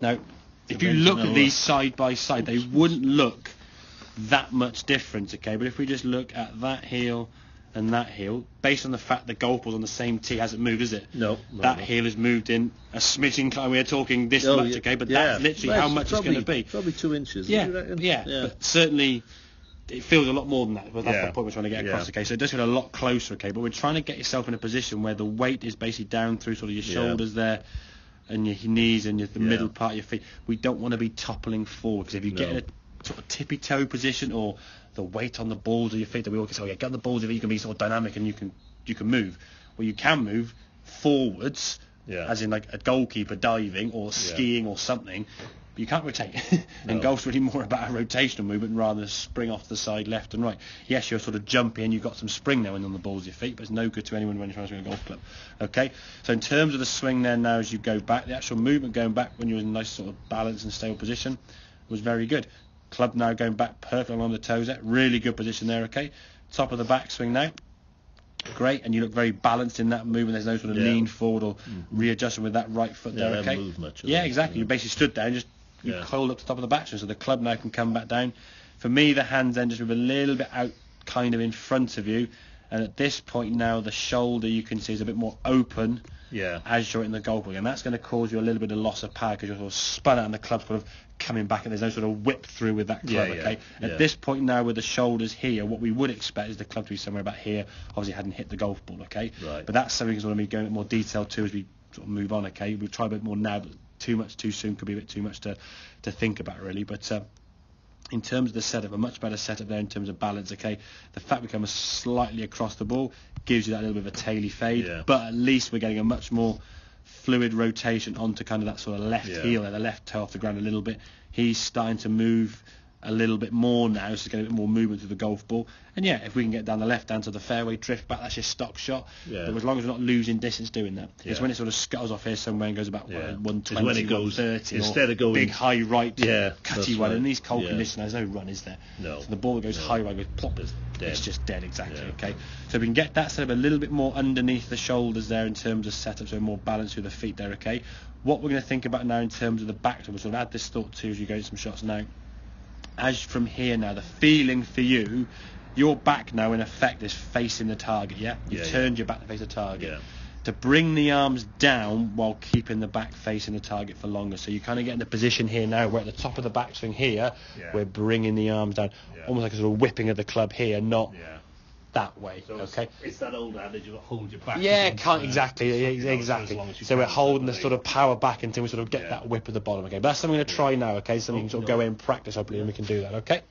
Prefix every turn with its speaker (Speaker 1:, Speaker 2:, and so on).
Speaker 1: Now, if you look at these side by side, they wouldn't look that much different, okay? But if we just look at that heel and that heel, based on the fact the golf ball's on the same tee, hasn't moved, is it?
Speaker 2: No.
Speaker 1: That heel has moved in a smidgen. We're talking this much, okay? But that's literally how much it's going to be.
Speaker 2: Probably 2 inches.
Speaker 1: Yeah,
Speaker 2: You reckon?
Speaker 1: yeah. But certainly it feels a lot more than that. But that's the point we're trying to get across, okay? So it does feel a lot closer, okay? But we're trying to get yourself in a position where the weight is basically down through sort of your shoulders there, and your knees and the middle part of your feet. We don't want to be toppling forward, because if you get in a sort of tippy toe position, or the weight on the balls of your feet, that we all can say, get on the balls of your feet, you can be sort of dynamic and you can move. Well, you can move forwards, as in like a goalkeeper diving or skiing or something, but you can't rotate. And golf's really more about a rotational movement rather than spring off the side left and right. Yes, you're sort of jumpy and you've got some spring now on the balls of your feet, but it's no good to anyone when you're trying to swing a golf club. Okay, so in terms of the swing there now, as you go back, the actual movement going back when you're in a nice sort of balance and stable position was very good. Club now going back perfectly along the toes there, really good position there, okay? Top of the backswing now, great, and you look very balanced in that movement. There's no sort of lean forward or readjustment with that right foot there, okay?
Speaker 2: Move much,
Speaker 1: exactly. You basically stood there and just coiled up to the top of the backswing, so the club now can come back down. For me, the hands then just move a little bit out, kind of in front of you, and at this point now, the shoulder you can see is a bit more open as you're in the golf ball, and that's going to cause you a little bit of loss of power because you're sort of spun out and the club's sort of coming back and there's no sort of whip through with that club, okay? At this point now, with the shoulders here, what we would expect is the club to be somewhere about here. Obviously, hadn't hit the golf ball, okay?
Speaker 2: Right.
Speaker 1: But that's something we're going to be going into more detail to as we sort of move on, okay? We'll try a bit more now, but too much too soon could be a bit too much to think about, really. But in terms of the setup, a much better setup there in terms of balance, okay? The fact we come slightly across the ball gives you that little bit of a taily fade, but at least we're getting a much more fluid rotation onto kind of that sort of left heel and the left toe off the ground a little bit. He's starting to move a little bit more now, so it's getting a bit more movement through the golf ball. And if we can get down the left down to the fairway, drift back, that's your stock shot. But as long as we're not losing distance doing that. It's when it sort of scuttles off here somewhere and goes about 120,
Speaker 2: when it goes
Speaker 1: 130,
Speaker 2: instead of going
Speaker 1: big high right, cutty one.
Speaker 2: Right.
Speaker 1: In these cold conditions, there's no run, is there?
Speaker 2: No.
Speaker 1: So the ball that goes high right goes plop. It's just dead, exactly. Okay. So we can get that set up a little bit more underneath the shoulders there in terms of setup, so more balance through the feet there. Okay. What we're going to think about now in terms of the back, so we'll sort of add this thought too as you go to some shots now. As from here now, the feeling for you, your back now in effect is facing the target, You've turned your back to face the target. To bring the arms down while keeping the back facing the target for longer. So you kind of get in the position here now where at the top of the backswing here, we're bringing the arms down, almost like a sort of whipping of the club here, not that way. So okay.
Speaker 2: It's that old adage of hold your back.
Speaker 1: Exactly. So we're holding the sort of power back until we sort of get that whip at the bottom. Okay, but that's something I'm going to try now. Okay, something sort of go in and practice hopefully, and we can do that. Okay.